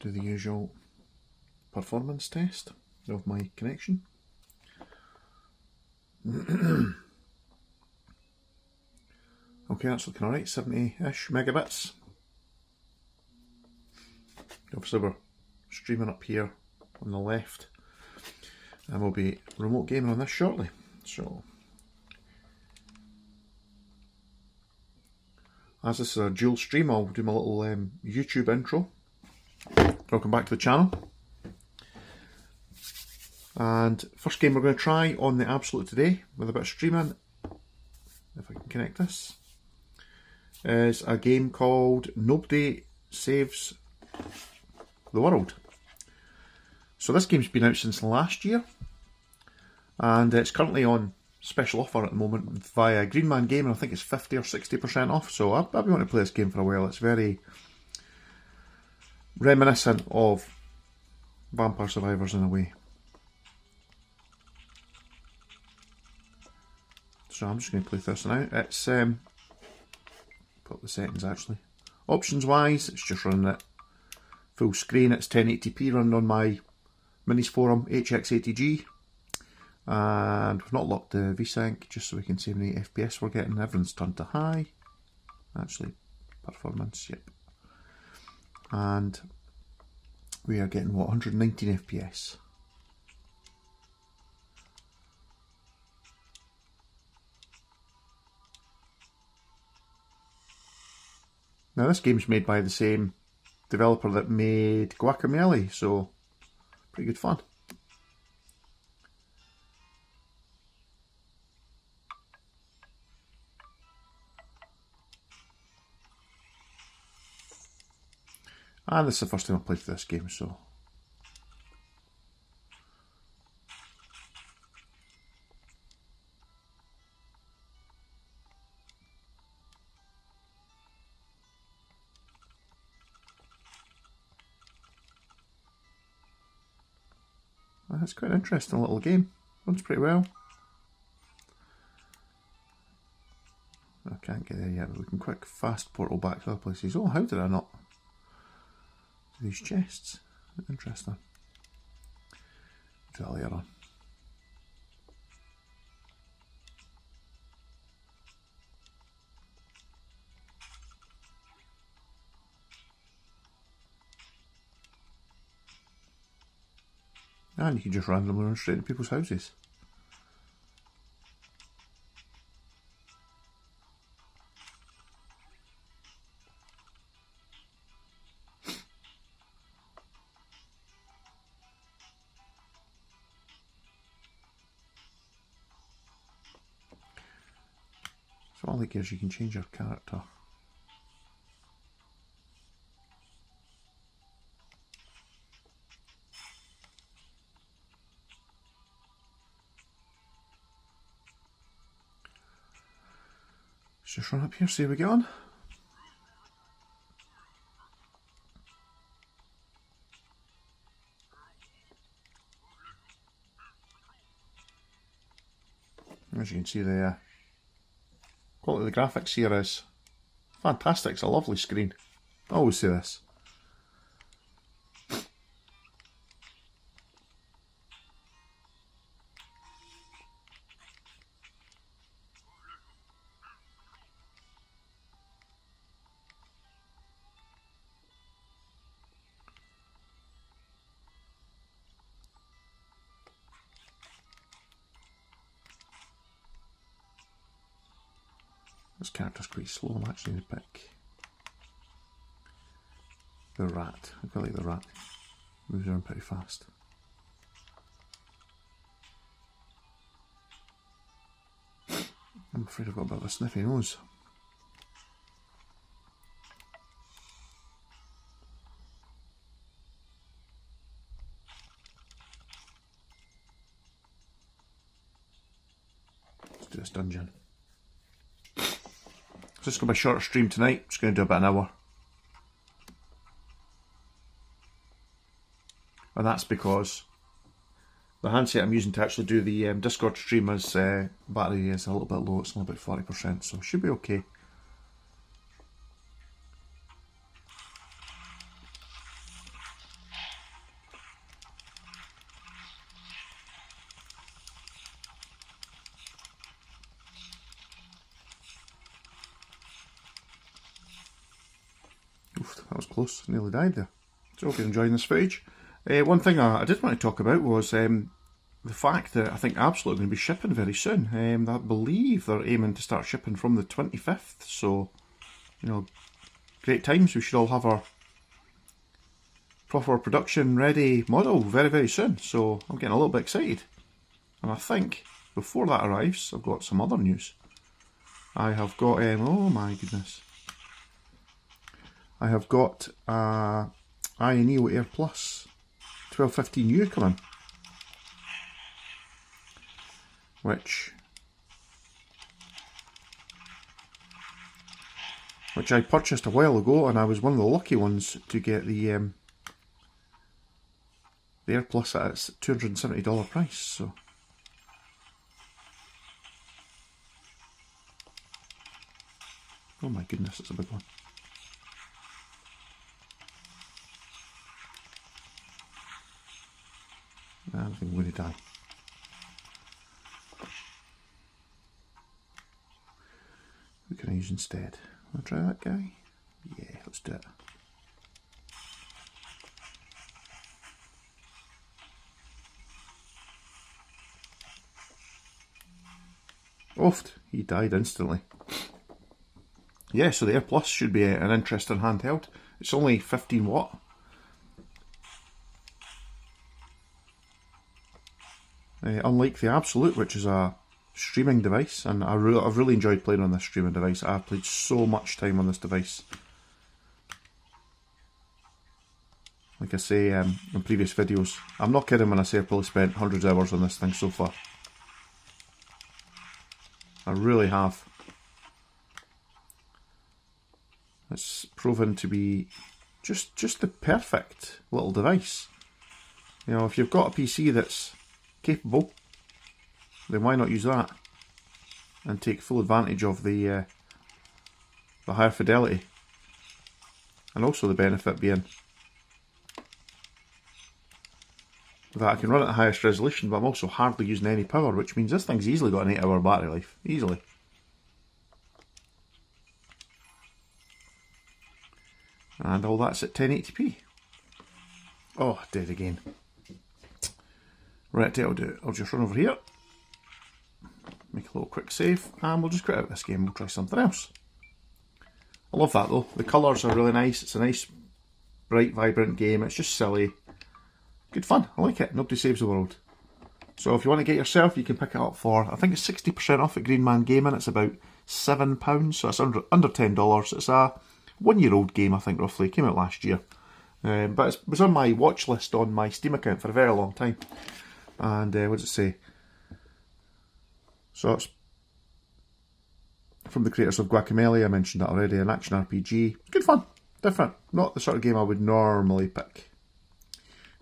do the usual performance test of my connection. Okay, that's looking alright, 70-ish megabits. Obviously we're streaming up here on the left, and we'll be remote gaming on this shortly. So, as this is a dual stream, I'll do my little YouTube intro. Welcome back to the channel. And first game we're going to try on the Abxylute today, with a bit of streaming, if I can connect this, is a game called Nobody Saves the World. So this game's been out since last year, and it's currently on special offer at the moment via Greenman Gaming. I think it's 50 or 60% off, so I've been wanting to play this game for a while. It's very reminiscent of Vampire Survivors in a way. So I'm just going to play this now. It's put up the settings actually. Options wise, it's just running at full screen. It's 1080p running on my Minis Forum HX80G, and we've not locked the VSync just so we can see how many FPS we're getting. Everyone's turned to high. Actually, performance, yep. And we are getting what, 119 FPS. Now this game's made by the same developer that made Guacamelee, so pretty good fun. And this is the first time I've played this game, so that's quite an interesting little game. Runs pretty well. I can't get there yet, but we can quick fast portal back to other places. Oh, how did I not do these chests? Interesting. Do that later on. And you can just randomly run straight into people's houses. So all it gives, you can change your character. Let's just run up here, see how we get on. As you can see, the quality of the graphics here is fantastic. It's a lovely screen. I always say this. This character's quite slow. I'm actually going to pick the rat. I quite like the rat. Moves around pretty fast. I'm afraid I've got a bit of a sniffy nose. Let's do this dungeon. So this is going to be a shorter stream tonight. Just going to do about an hour. And that's because the handset I'm using to actually do the Discord stream is battery is a little bit low. It's only about 40%, so it should be okay. Oof, that was close, nearly died there. So hope you're enjoying this footage. One thing I did want to talk about was the fact that I think Abxylute are going to be shipping very soon. I believe they're aiming to start shipping from the 25th, so, you know, great times. We should all have our proper production ready model very, very soon, so I'm getting a little bit excited. And I think before that arrives, I've got some other news. I have got, oh my goodness, I have got Neo Air Plus 1215U coming, which I purchased a while ago, and I was one of the lucky ones to get the Air Plus at its $270 price. So oh my goodness, it's a big one. I think I'm going to die. Who can I use instead? Wanna try that guy? Yeah, let's do it. Oofed, he died instantly. Yeah, so the Air Plus should be an interesting handheld. It's only 15 watt. Unlike the Abxylute, which is a streaming device, and I've really enjoyed playing on this streaming device. I've played so much time on this device. Like I say in previous videos, I'm not kidding when I say I've probably spent hundreds of hours on this thing so far. I really have. It's proven to be just the perfect little device. You know, if you've got a PC that's capable, then why not use that and take full advantage of the higher fidelity, and also the benefit being that I can run at the highest resolution, but I'm also hardly using any power, which means this thing's easily got an 8-hour battery life, easily. And all that's at 1080p. Oh, dead again. Right, I'll just run over here, make a little quick save, and we'll just quit out this game. We'll try something else. I love that though. The colours are really nice. It's a nice, bright, vibrant game. It's just silly. Good fun. I like it. Nobody saves the world. So if you want to get yourself, you can pick it up for, I think it's 60% off at Greenman Gaming. It's about £7, so it's under $10. It's a 1-year-old game, I think, roughly. It came out last year. But it was on my watch list on my Steam account for a very long time. And what does it say? So it's from the creators of Guacamelee. I mentioned that already. An action RPG. Good fun. Different. Not the sort of game I would normally pick.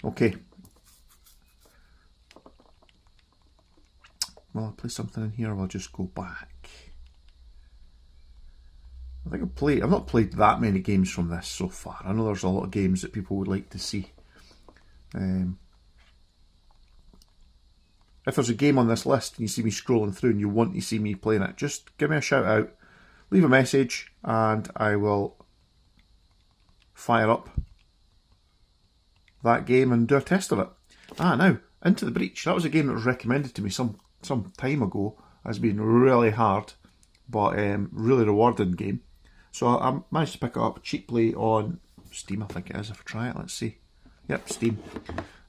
Okay. Well, I'll play something in here, or I'll just go back. I think I've not played that many games from this so far. I know there's a lot of games that people would like to see. If there's a game on this list and you see me scrolling through and you want to see me playing it, just give me a shout out, leave a message, and I will fire up that game and do a test of it. Now, Into the Breach. That was a game that was recommended to me some time ago as being really hard, but really rewarding game. So I managed to pick it up cheaply on Steam, I think it is, if I try it. Let's see. Yep, Steam.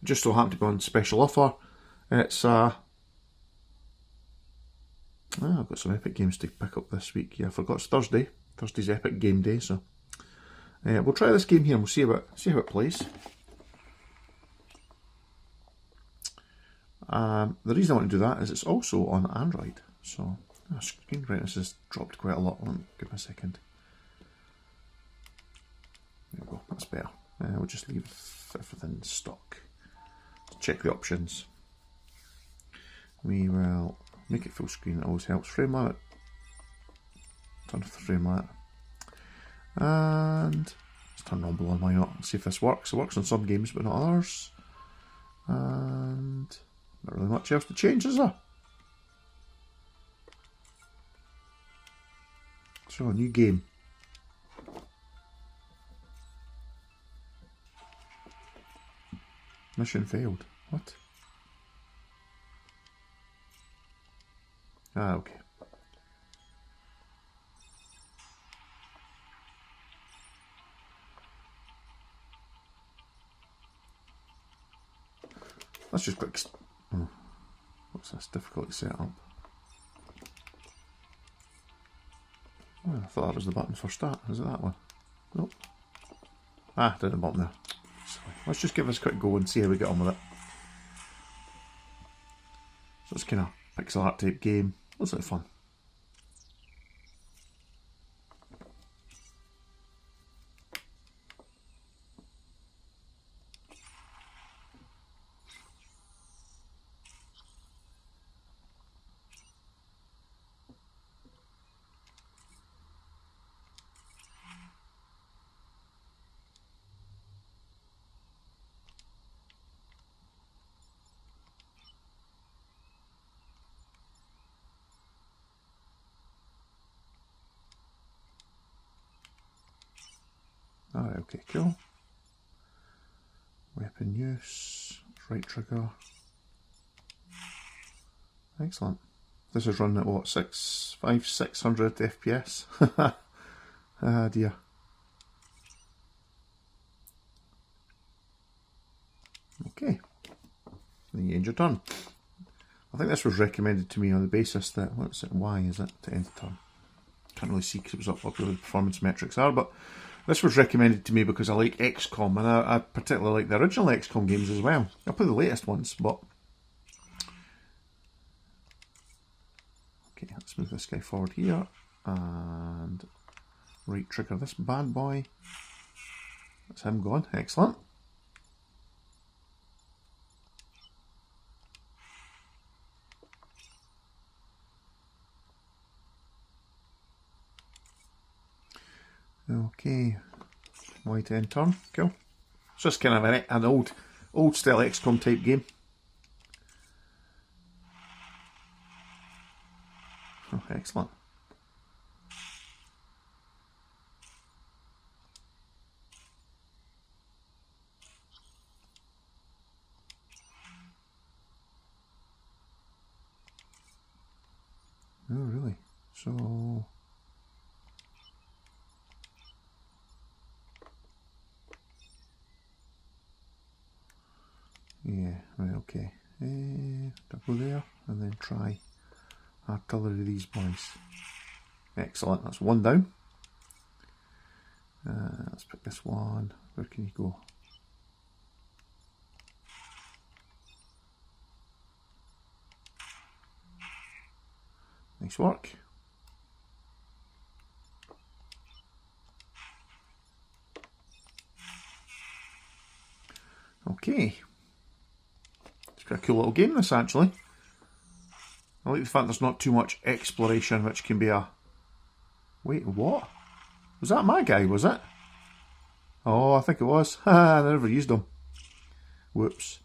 Just so happened to be on special offer. It's I've got some Epic games to pick up this week. Yeah, I forgot it's Thursday. Thursday's Epic Game Day, so we'll try this game here and we'll see how it plays. The reason I want to do that is it's also on Android, so screen brightness has dropped quite a lot. Give me a second. There we go, that's better. We'll just leave everything stock. Check the options. We will make it full screen, it always helps. Frame limit. Turn off the frame limit. And let's turn rumble on, why not? Let's see if this works. It works on some games but not others. And not really much else to change, is there? So, a new game. Mission failed. What? Ah, okay. Let's just click. Oh, what's this? Difficult to set up. Oh, I thought that was the button for start. Is it that one? Nope. Ah, did the button there. So let's just give this a quick go and see how we get on with it. So it's kind of pixel art type game. Looks like fun. Alright, okay, cool. Weapon use, right trigger. Excellent. This is running at what, 600 FPS? Ah dear. Okay, then you end your turn. I think this was recommended to me on the basis that, what's it, Y is it, to end the turn? Can't really see because it was up what really the performance metrics are, but this was recommended to me because I like XCOM, and I particularly like the original XCOM games as well. I play the latest ones, but... Okay, let's move this guy forward here, and right trigger this bad boy. That's him gone, excellent. Okay, Y to end turn, cool. It's just kind of an old style XCOM type game. Oh, excellent. Oh, really? So... yeah, right, okay. Double there, and then try artillery these boys. Excellent, that's one down. Let's pick this one. Where can you go? Nice work. Okay. It's quite a cool little game, this, actually. I like the fact there's not too much exploration, which can be a... Wait, what? Was that my guy, was it? Oh, I think it was. Haha, I never used him. Whoops.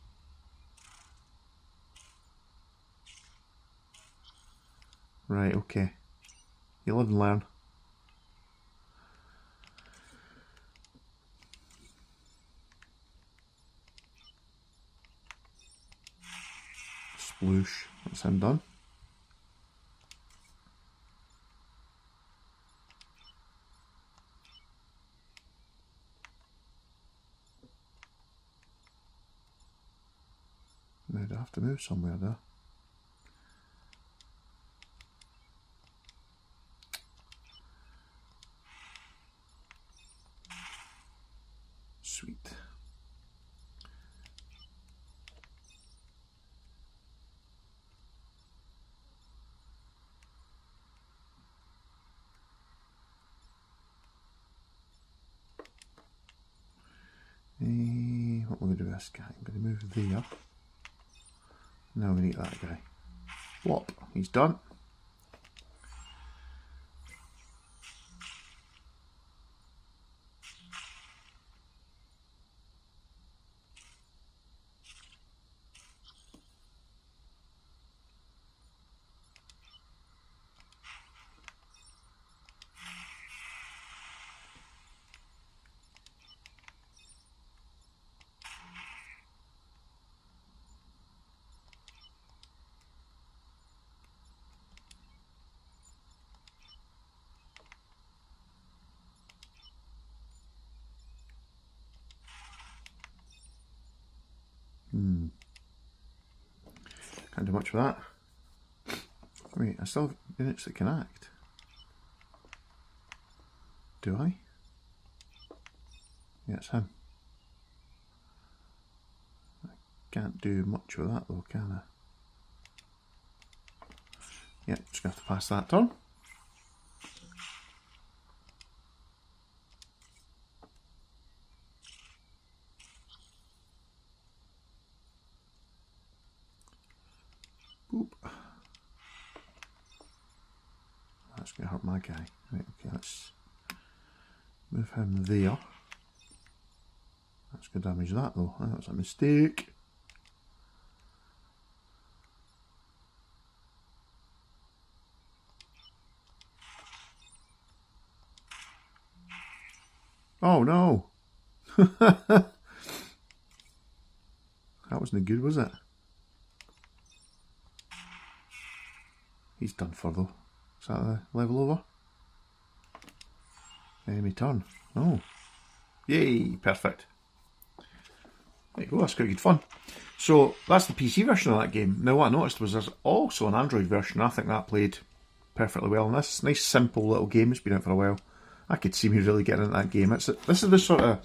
Right, okay. You live and learn. Sploosh. That's him done. Now do I have to move somewhere there? Sweet. What will we do with this guy? I'm going to move there. Now we need that guy. Whop, he's done. Can't do much with that. Wait, I still have units that can act. Do I? Yeah, it's him. I can't do much with that though, can I? Yeah, just going to have to pass that turn. Boop. That's going to hurt my guy. Right, okay, let's move him there. That's going to damage that though. That was a mistake. Oh no! That wasn't good, was it? He's done for though. Is that the level over? Enemy turn. Oh. Yay, perfect. There you go, that's quite good fun. So that's the PC version of that game. Now what I noticed was there's also an Android version. I think that played perfectly well. And this nice simple little game. It's been out for a while. I could see me really getting into that game. This is the sort of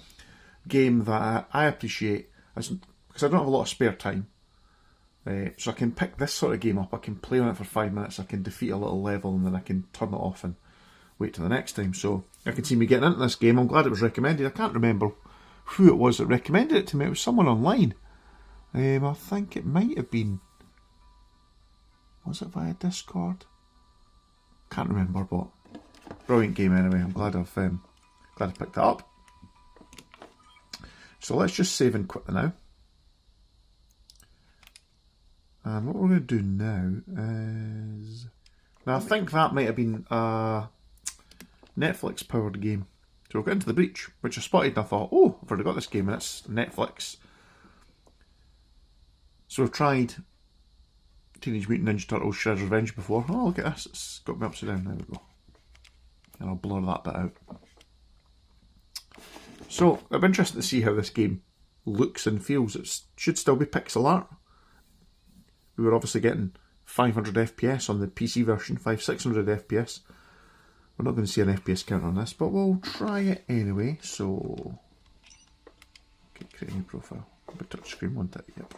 game that I appreciate because I don't have a lot of spare time. So I can pick this sort of game up. I can play on it for 5 minutes. I can defeat a little level and then I can turn it off and wait till the next time. So I can see me getting into this game. I'm glad it was recommended. I can't remember who it was that recommended it to me. It was someone online. I think it might have been... Was it via Discord? Can't remember, but brilliant game anyway. I'm glad I've picked that up. So let's just save and quit now. And what we're going to do now is... Now I think that might have been a Netflix powered game. So we'll get into the breach, which I spotted and I thought, oh, I've already got this game and it's Netflix. So we've tried Teenage Mutant Ninja Turtles Shredder's Revenge before. Oh, look at this, it's got me upside down. There we go. And I'll blur that bit out. So I'm interested to see how this game looks and feels. It should still be pixel art. We were obviously getting 500 FPS on the PC version, 500-600 FPS. We're not going to see an FPS count on this, but we'll try it anyway. So, okay, create a new profile. A bit touchscreen, won't it? Yep.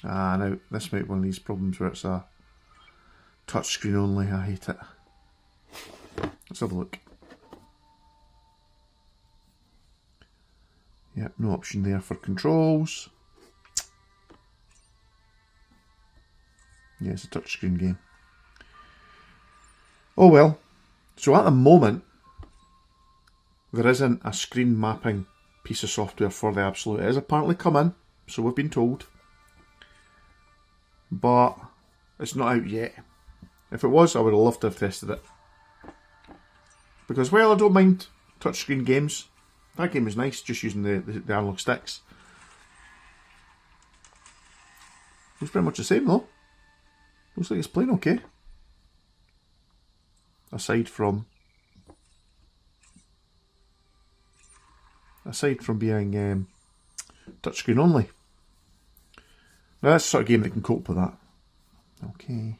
Now this might be one of these problems where it's a touchscreen only. I hate it. Let's have a look. Yep, no option there for controls. Yeah, it's a touchscreen game. Oh well. So at the moment, there isn't a screen mapping piece of software for the Abxylute. It has apparently come in, so we've been told. But it's not out yet. If it was, I would have loved to have tested it. Because, well, I don't mind touchscreen games. That game is nice, just using the analog sticks. It's pretty much the same though. Looks like it's playing okay. Aside from being touchscreen only. Now that's the sort of game that can cope with that. Okay.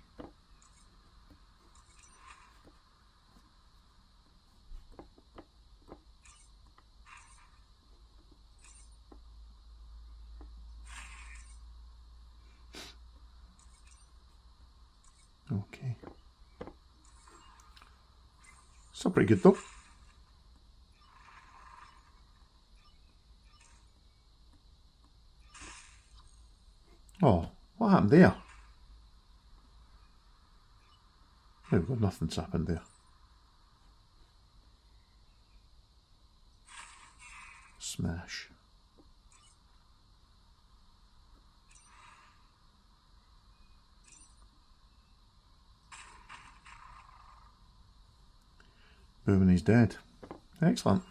Okay. Still pretty good though. Oh, what happened there? There we go, nothing's happened there. Smash. Boom, and he's dead. Excellent.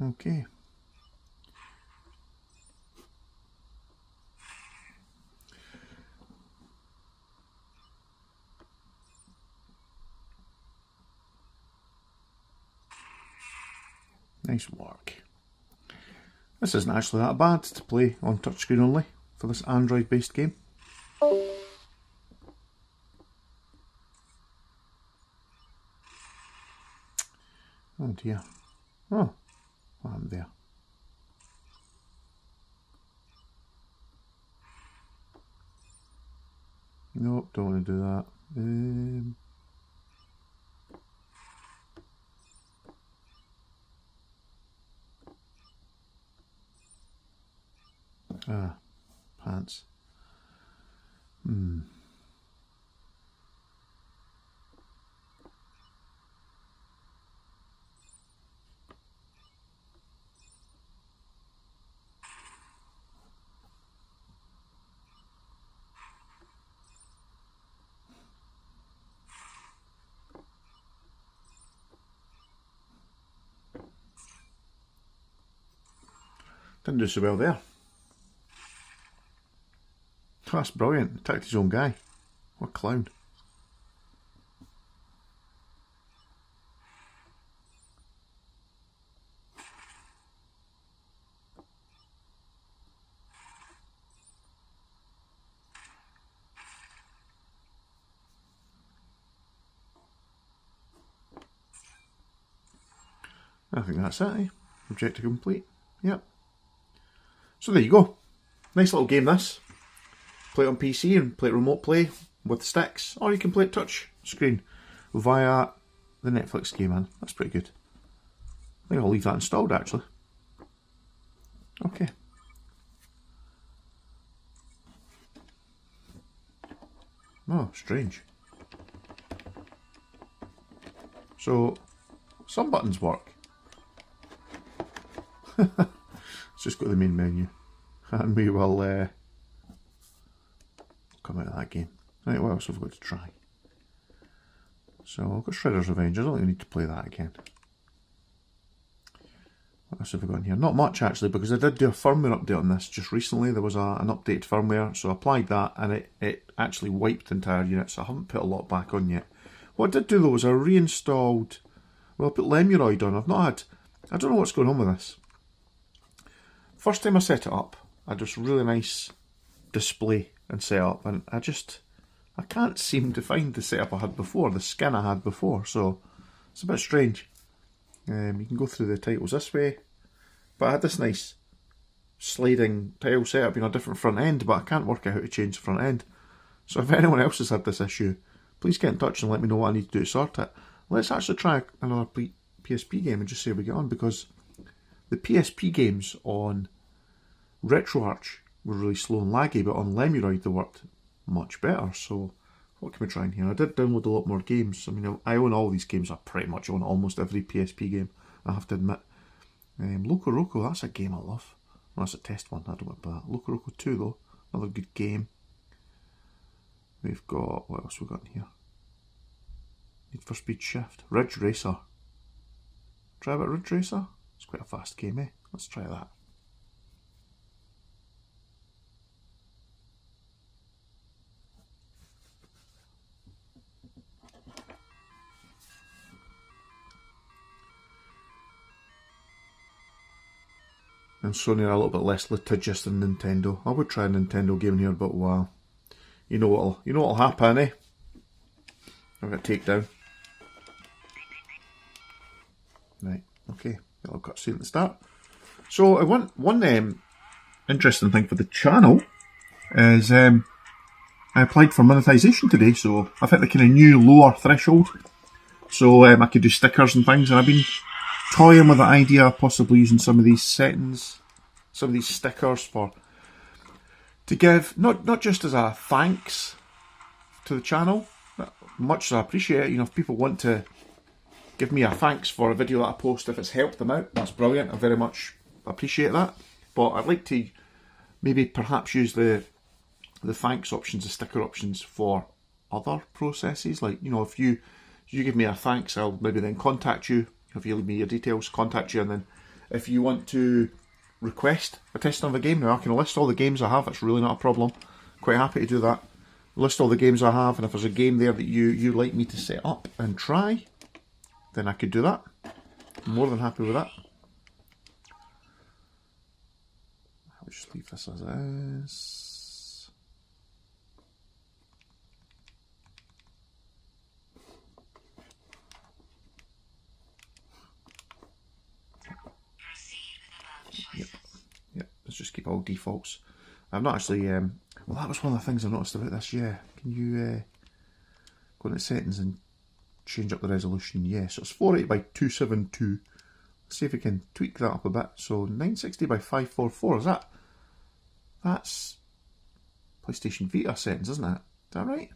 Okay. Nice work. This isn't actually that bad to play on touchscreen only for this Android based game. Oh dear. Oh, what happened there? Nope, don't want to do that. Pants. Didn't do so well there. That's brilliant. Attacked his own guy. What a clown. I think that's it, eh? Objective complete. Yep. So there you go. Nice little game this. Play it on PC and play it remote play with sticks, or you can play it touch screen via the Netflix game, man. That's pretty good. I think I'll leave that installed actually. Okay. Oh, strange. So, some buttons work. Let's just go to the main menu and we will come out of that game. Right, what else have we got to try? So I've got Shredder's Revenge. I don't really need to play that again. What else have we got in here? Not much actually, because I did do a firmware update on this just recently. There was an updated firmware, so I applied that and it actually wiped the entire unit, so I haven't put a lot back on yet. What I did do though was I reinstalled, well, I put Lemuroid on. I don't know what's going on with this. First time I set it up, I had this really nice display and setup, and I can't seem to find the setup I had before, the skin I had before, so it's a bit strange. You can go through the titles this way, but I had this nice sliding tile setup, a different front end, but I can't work out how to change the front end. So if anyone else has had this issue, please get in touch and let me know what I need to do to sort it. Let's actually try another PSP game and just see how we get on, because the PSP games on RetroArch were really slow and laggy, but on Lemuroid they worked much better. So what can we try in here? I did download a lot more games. I mean, I own all these games. I pretty much own almost every PSP game, I have to admit. Locoroco, that's a game I love. Well, that's a test one, I don't want to play that. Locoroco 2 though, another good game. We've got, what else we got in here? Need for Speed Shift. Ridge Racer. Try a bit of Ridge Racer? It's quite a fast game, eh? Let's try that. And Sony are a little bit less litigious than Nintendo. I would try a Nintendo game here, but wow, you know what'll happen, eh? I've got a takedown. Right, okay, I've got to see at the start. So one interesting thing for the channel is I applied for monetization today, so I've hit the kind of new lower threshold. So I could do stickers and things, and I've been toying with the idea of possibly using some of these settings, some of these stickers for to give, not just as a thanks to the channel, much as I appreciate it, you know, if people want to give me a thanks for a video that I post, if it's helped them out, that's brilliant, I very much appreciate that. But I'd like to maybe perhaps use the thanks options, the sticker options for other processes. Like, you know, if you give me a thanks, I'll maybe then contact you. If you leave me your details, contact you, and then if you want to request a testing of a game, now I can list all the games I have, it's really not a problem. Quite happy to do that. List all the games I have, and if there's a game there that you like me to set up and try, then I could do that. I'm more than happy with that. I'll just leave this as is. Yep, let's just keep all defaults. I've not actually, well, that was one of the things I noticed about this, yeah. Can you go into settings and change up the resolution? Yeah, so it's 480 by 272. Let's see if we can tweak that up a bit. So 960 by 544, is that? That's PlayStation Vita settings, isn't it? Is that right?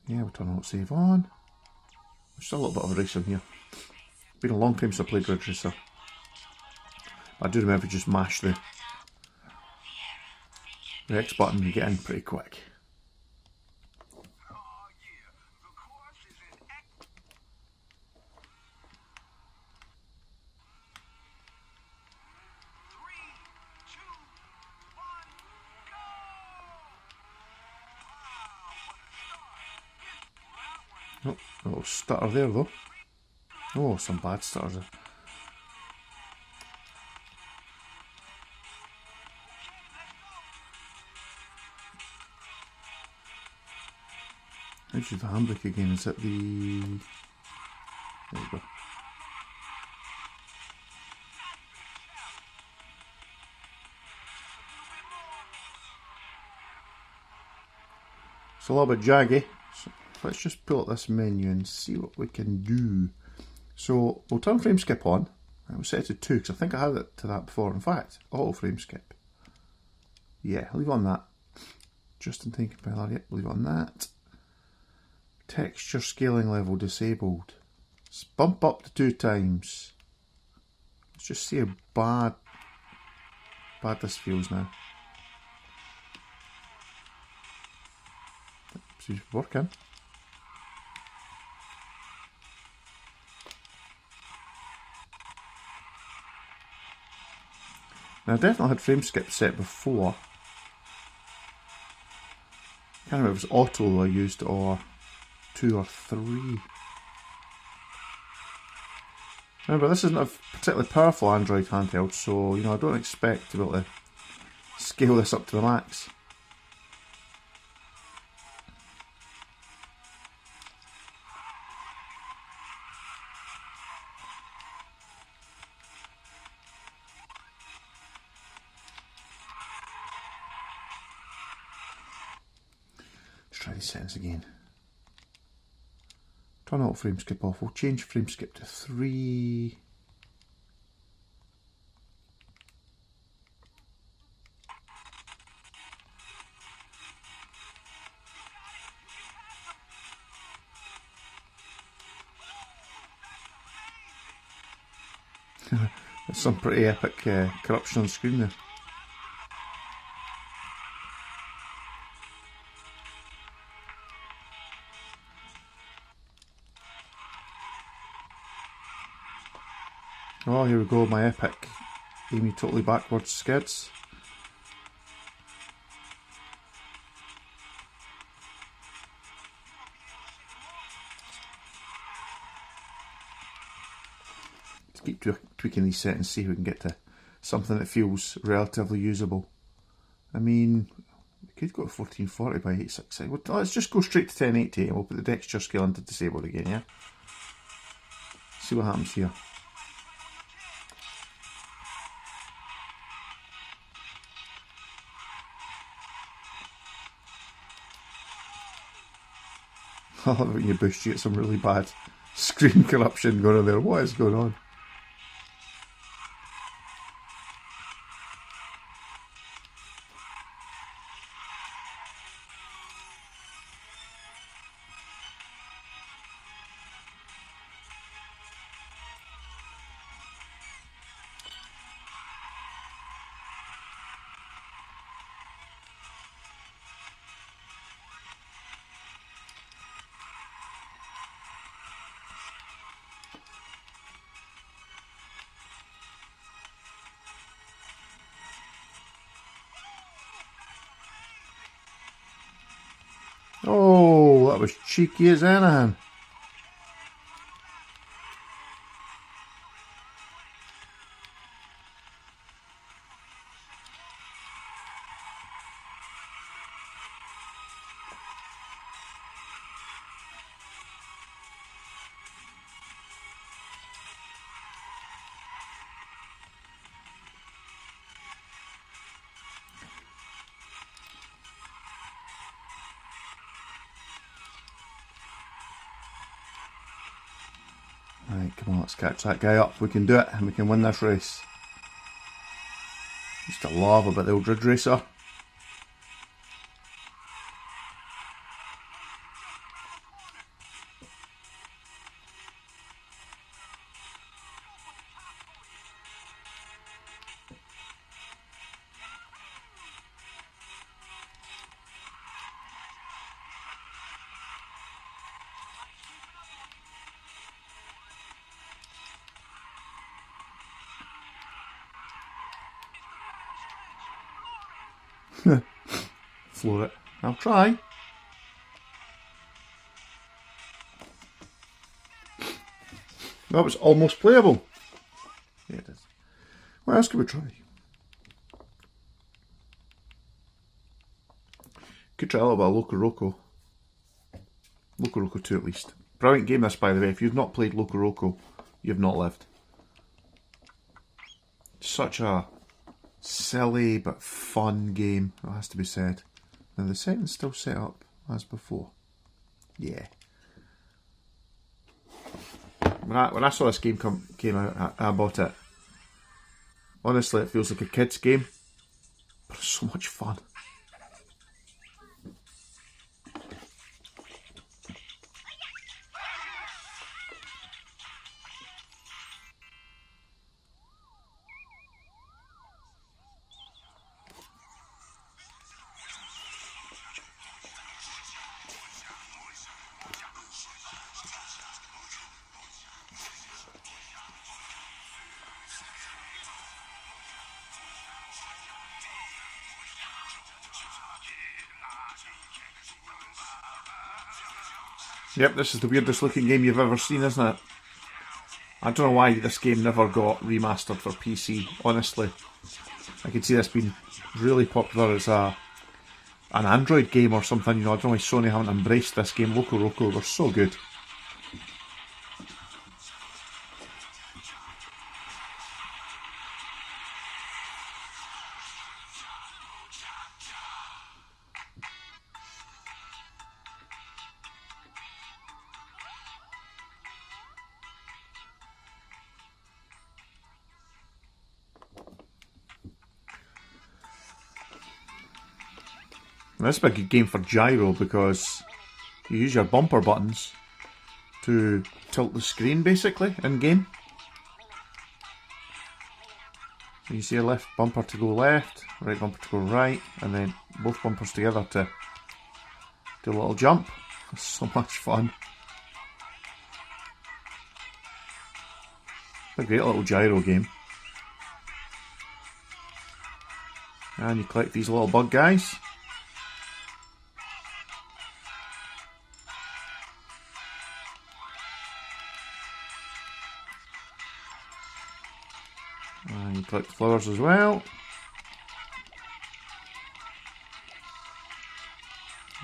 Yeah, we'll turn auto save on. There's still a little bit of a racer in here. Been a long time since I played Ridge Racer. I do remember just mash the X button and you get in pretty quick. Oh, a little stutter there though. Oh, some bad stutters there. How's the handbrake again? Is it the... There you go. It's a little bit jaggy. So let's just pull up this menu and see what we can do. So we'll turn frame skip on. And we'll set it to 2 because I think I had it to that before. In fact, auto frame skip. Yeah, leave on that. Just in time compiler, yep, leave on that. Texture scaling level disabled. Let's bump up to 2 times. Let's just see how bad this feels now. Seems to be working. Now I definitely had frame skip set before. I can't remember if it was auto I used or 2 or 3. Remember, this isn't a particularly powerful Android handheld, so you know I don't expect to be able to scale this up to the max. Let's try these settings again. Turn auto frame skip off. We'll change frame skip to 3. There's some pretty epic corruption on the screen there. Oh, here we go, my epic Amy totally backwards skids. Let's keep tweaking these settings, see if we can get to something that feels relatively usable. I mean, we could go to 1440 by 860. Well, let's just go straight to 1080 and we'll put the texture scale into disabled again, yeah? See what happens here. I love it when you boost, you get some really bad Screen corruption going on there. What is going on? Oh, that was cheeky as anything. Right, come on, let's catch that guy up. We can do it and we can win this race. Used to love about the old Ridge Racer. Floor it. I'll try. That was almost playable. Yeah, it is. What else could we try? Could try a little bit of Locoroco. Locoroco 2 at least. Brilliant game this, by the way. If you've not played Locoroco, you've not lived. Such a silly but fun game, it has to be said. Now the setting's still set up as before. Yeah. When I saw this game came out, I bought it. Honestly, it feels like a kid's game, but it's so much fun. Yep, this is the weirdest looking game you've ever seen, isn't it? I don't know why this game never got remastered for PC, honestly. I could see this being really popular as an Android game or something, you know. I don't know why Sony haven't embraced this game. Locoroco were so good. This would be a good game for gyro because you use your bumper buttons to tilt the screen basically in game. So you see a left bumper to go left, right bumper to go right, and then both bumpers together to do a little jump. It's so much fun. It's a great little gyro game. And you collect these little bug guys. And you collect the flowers as well.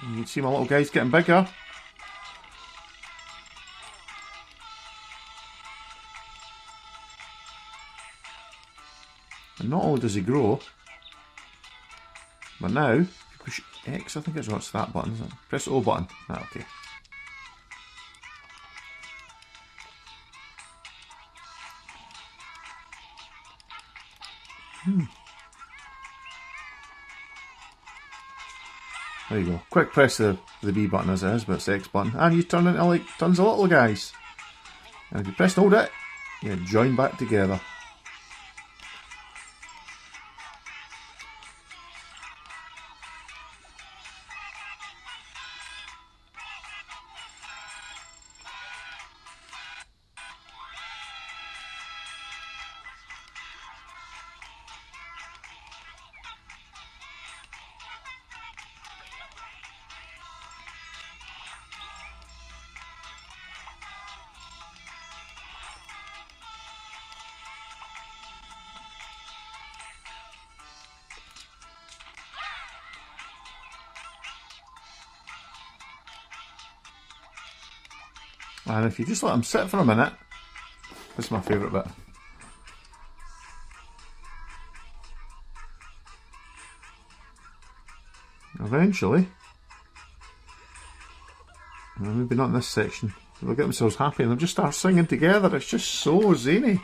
And you can see my little guys getting bigger. And not only does he grow, but now, if you push X, I think it's that button, isn't it? Press the O button. Ah, okay. There you go. Quick press the B button as it is, but it's the X button. And you turn into like tons of little guys. And if you press and hold it, you join back together. And if you just let them sit for a minute, this is my favourite bit. Eventually, well, maybe not in this section, they'll get themselves happy and they'll just start singing together. It's just so zany.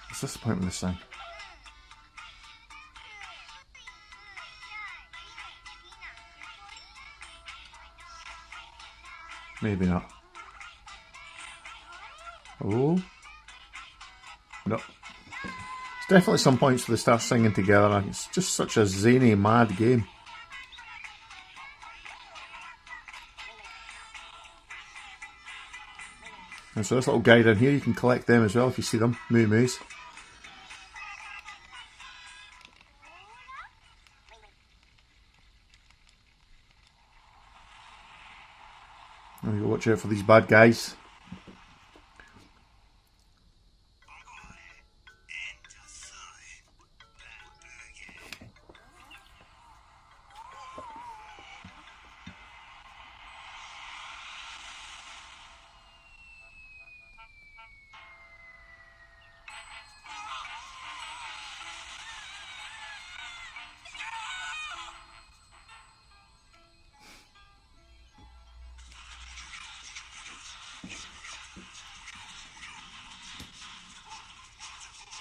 What's this the point with this thing? Maybe not. Oh. No. There's definitely some points where they start singing together. It's just such a zany, mad game. And so this little guy down here, you can collect them as well if you see them. Moo Moos. And you watch out for these bad guys.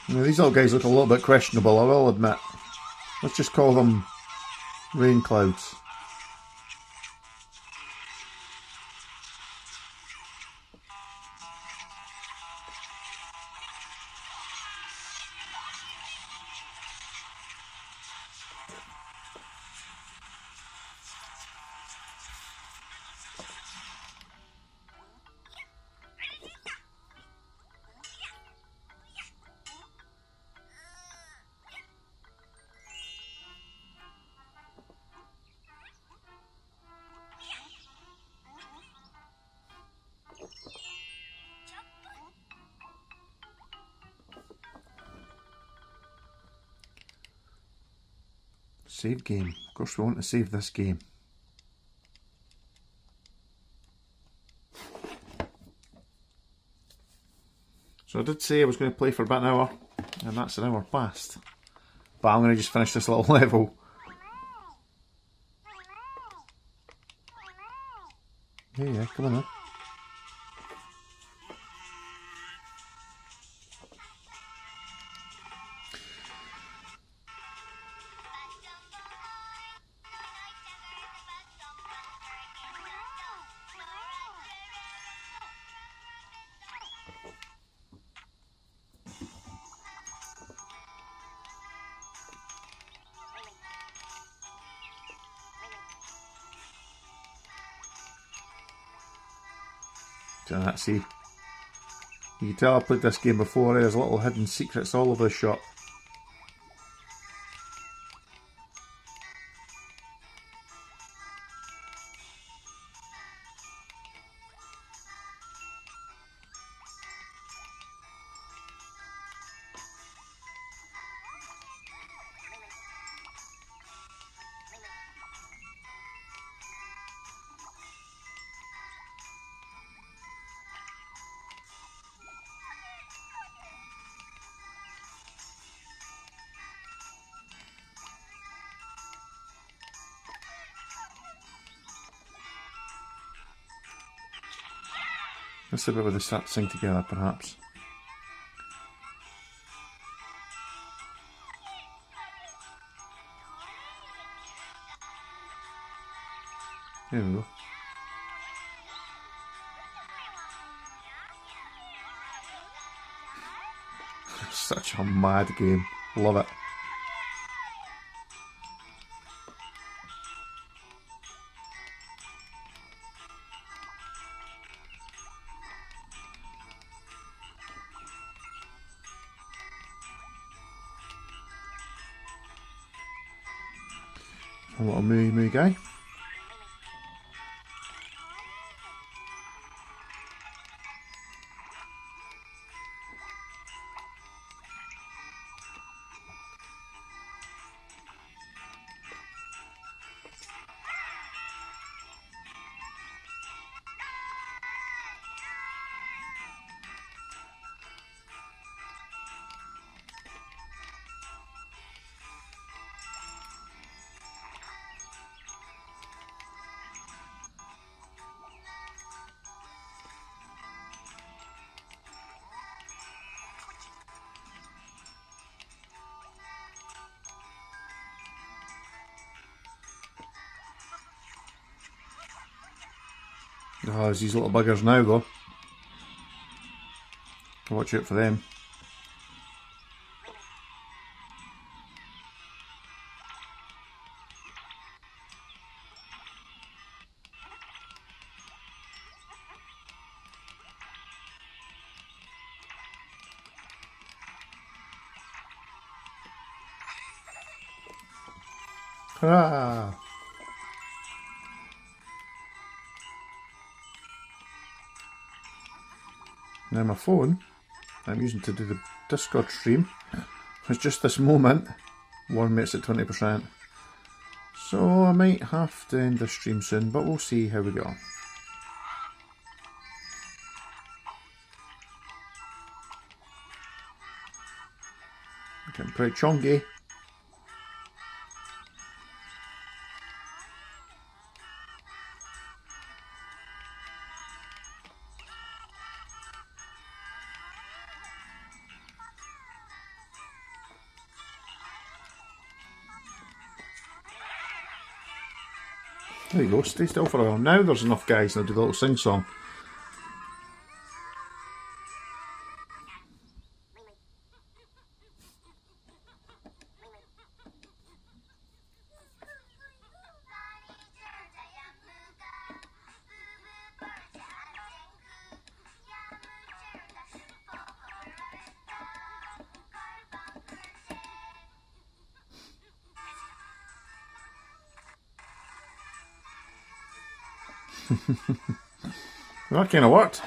Now, these little guys look a little bit questionable, I will admit. Let's just call them rain clouds. Save game. Of course we want to save this game. So I did say I was going to play for about an hour, and that's an hour past. But I'm going to just finish this little level. Yeah, come on then. So that's see. You can tell I played this game before. There's little hidden secrets all over the shop. That's the bit where they start to sing together, perhaps. There we go. Such a mad game. Love it. A little moo guy. Oh, there's these little buggers now though. Watch out for them. Hurrah! Now my phone, I'm using to do the Discord stream, has just this moment warned me it's at 20%. So I might have to end the stream soon, but we'll see how we go. Getting pretty chonky. There you go, stay still for a while. Now there's enough guys to do the little sing song. That kind of worked.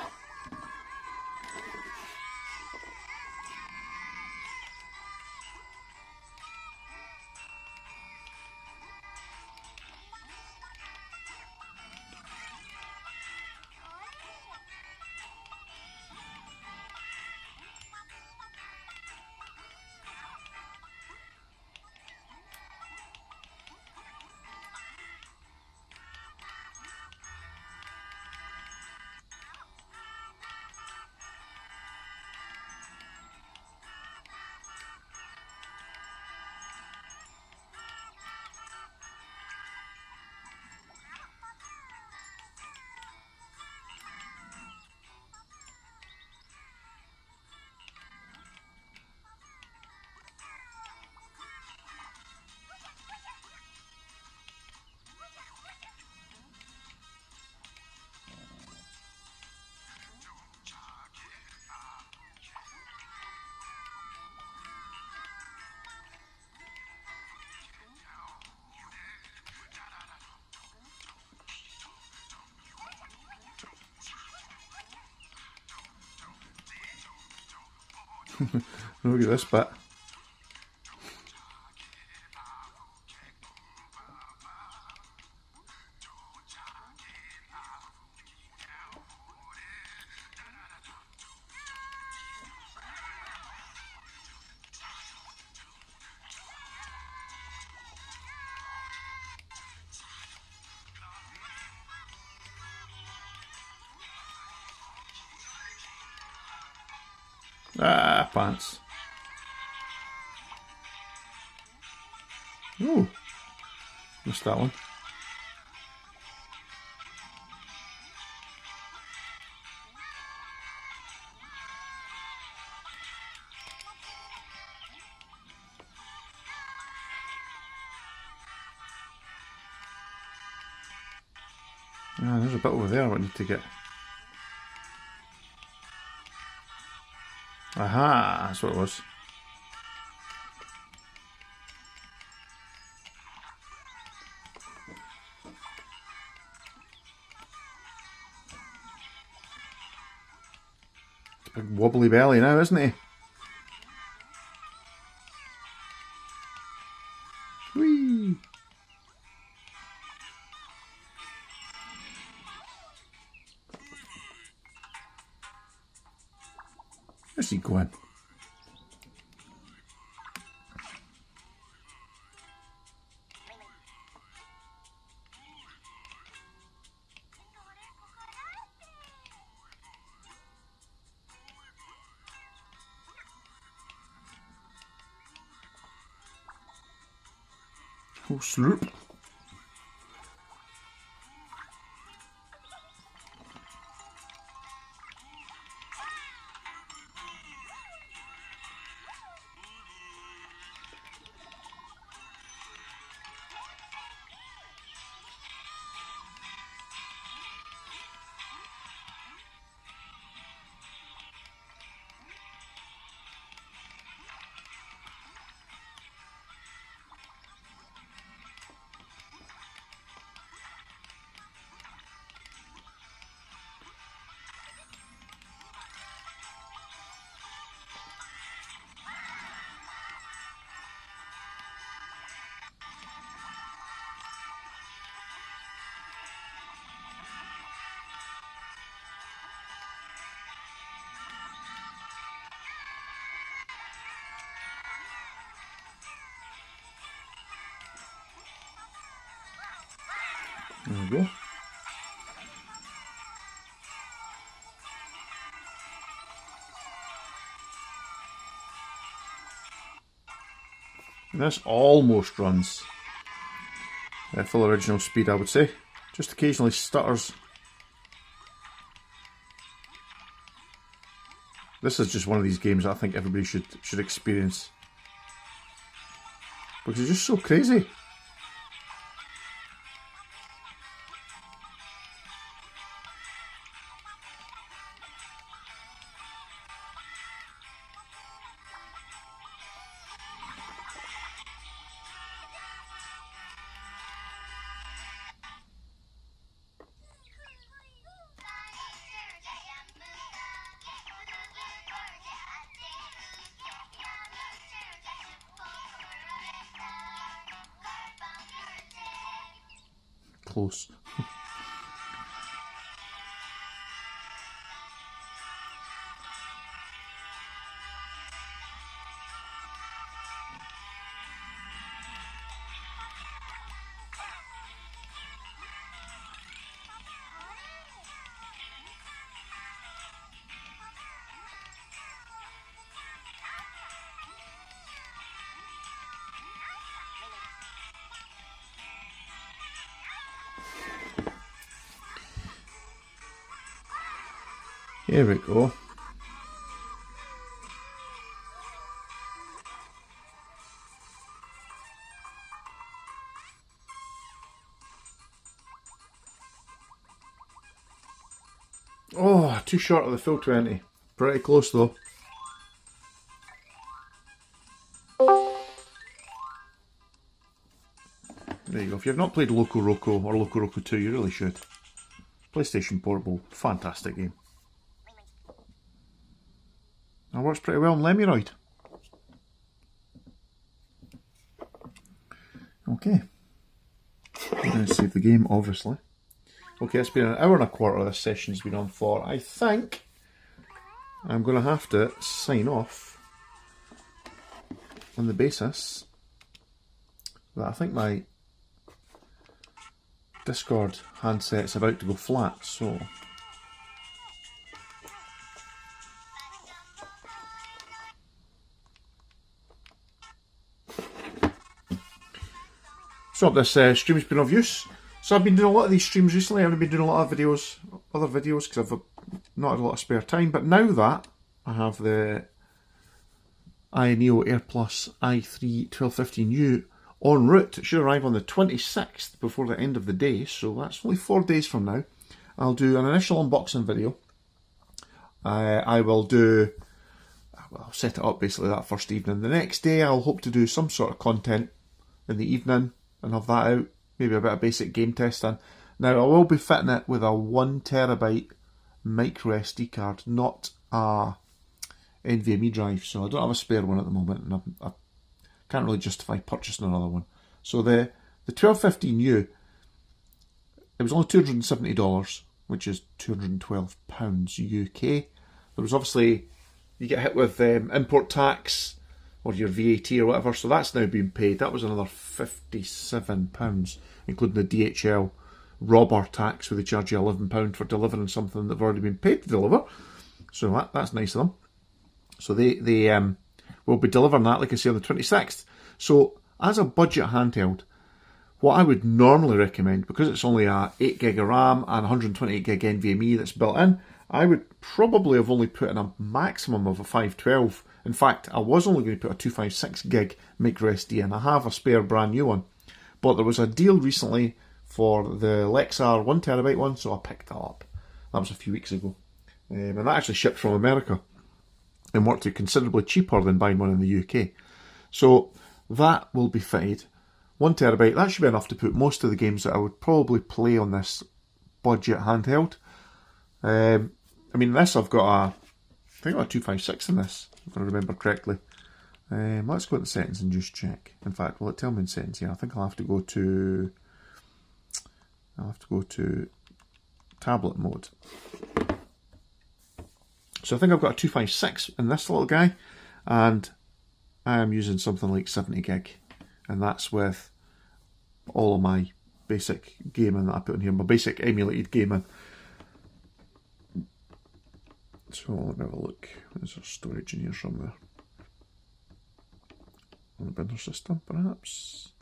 Look at this bit. Ah, pants. Oh, missed that one. Ah, there's a bit over there I need to get. Aha, that's what it was. It's a big wobbly belly now, isn't he? Whee! Where's he going? Oh, slurp. There we go. And this almost runs at full original speed, I would say. Just occasionally stutters. This is just one of these games I think everybody should experience. Because it's just so crazy. Close. Here we go. Oh, too short of the full 20. Pretty close though. There you go. If you've not played Locoroco or Locoroco 2, you really should. PlayStation Portable, fantastic game. It works pretty well on Lemuroid. Okay. I'm going to save the game, obviously. Okay, it's been an hour and a quarter this session's been on for. I think I'm going to have to sign off on the basis that I think my Discord handset's about to go flat, so So this stream's been of use. So I've been doing a lot of these streams recently. I've been doing a lot of videos, other videos, because I've not had a lot of spare time. But now that I have the iNeo AirPlus i3 1215U en route, it should arrive on the 26th before the end of the day. So that's only 4 days from now. I'll do an initial unboxing video. I will do, I'll set it up basically that first evening. The next day I'll hope to do some sort of content in the evening and have that out. Maybe a bit of basic game testing. Now I will be fitting it with a 1TB micro SD card, not a NVMe drive. So I don't have a spare one at the moment, and I can't really justify purchasing another one. So the 1215U, it was only $270, which is £212 UK. There was obviously, you get hit with import tax or your VAT or whatever, so that's now been paid. That was another £57, including the DHL robber tax, where they charge you £11 for delivering something that they've already been paid to deliver. So that's nice of them. So they will be delivering that, like I say, on the 26th. So as a budget handheld, what I would normally recommend, because it's only a 8GB of RAM and 128GB NVMe that's built in, I would probably have only put in a maximum of a 512. In fact, I was only going to put a 256GB micro SD in. I have a spare brand new one. But there was a deal recently for the Lexar 1TB one, so I picked that up. That was a few weeks ago. And that actually shipped from America and worked out considerably cheaper than buying one in the UK. So that will be fitted. 1TB, that should be enough to put most of the games that I would probably play on this budget handheld. I mean, this I've got I think I've got a 256 in this, if I remember correctly. Let's go to the settings and just check. In fact, will it tell me in settings here? I think I'll have to go to tablet mode. So I think I've got a 256 in this little guy, and I am using something like 70GB, and that's with all of my basic gaming that I put in here, my basic emulated gaming. So let me have a look. There's a storage in here somewhere. On the printer system, perhaps?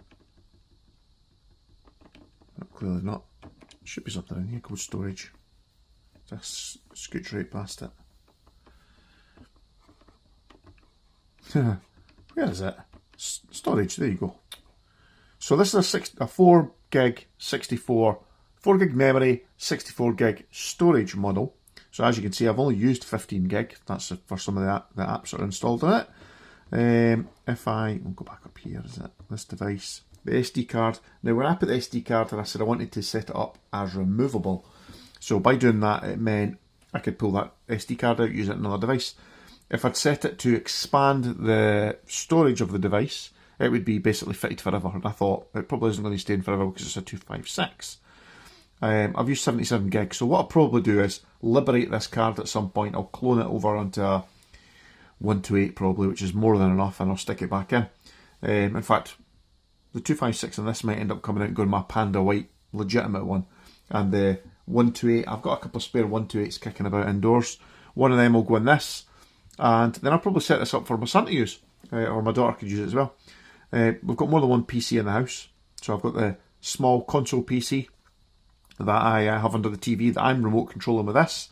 No, clearly not. Should be something in here called storage. Just scooch right past it. Where is it? Storage, there you go. So this is a 4GB 4GB memory, 64GB storage model. So as you can see, I've only used 15GB. That's for some of the apps that are installed on it. We'll go back up here, is it? This device, the SD card. Now when I put the SD card in, I said I wanted to set it up as removable. So by doing that, it meant I could pull that SD card out, use it on another device. If I'd set it to expand the storage of the device, it would be basically fitted forever. And I thought it probably isn't going to stay in forever because it's a 256. I've used 77GB, so what I'll probably do is liberate this card at some point. I'll clone it over onto a 128 probably, which is more than enough, and I'll stick it back in. In fact, the 256 on this might end up coming out and going my Panda White legitimate one, and the 128, I've got a couple of spare 128s kicking about indoors. One of them will go in this, and then I'll probably set this up for my son to use, or my daughter could use it as well. We've got more than one PC in the house, so I've got the small console PC that I have under the TV that I'm remote controlling with this.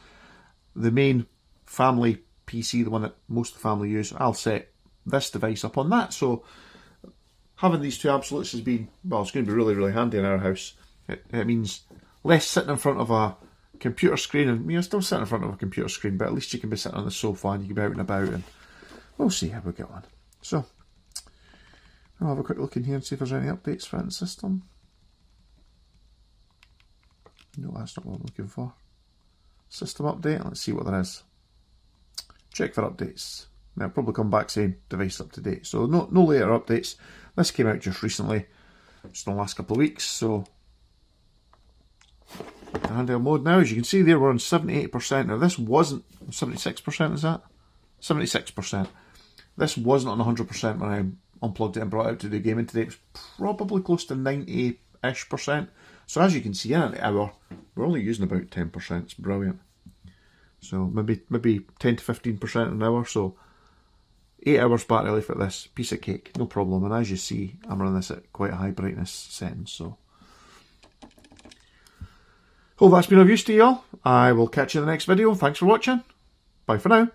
The main family PC, the one that most of the family use, I'll set this device up on that. So having these two Abxylutes has been, well, it's going to be really, really handy in our house. It means less sitting in front of a computer screen, and you're still sitting in front of a computer screen, but at least you can be sitting on the sofa and you can be out and about, and we'll see how we get on. So I'll have a quick look in here and see if there's any updates for the system. No, that's not what I'm looking for. System update, let's see what there is. Check for updates. Now, I'll probably come back saying device up to date. So no later updates. This came out just recently, just in the last couple of weeks. So handheld mode now, as you can see there, we're on 78%. Now this wasn't 76%, is that? 76%. This wasn't on 100% when I unplugged it and brought it out to do gaming today. It was probably close to 90-ish%. So as you can see, in an hour, we're only using about 10%. It's brilliant. So maybe 10 to 15% an hour. So 8 hours battery life at this, piece of cake, no problem. And as you see, I'm running this at quite a high brightness setting, so. Hope that's been of use to you all. I will catch you in the next video. Thanks for watching. Bye for now.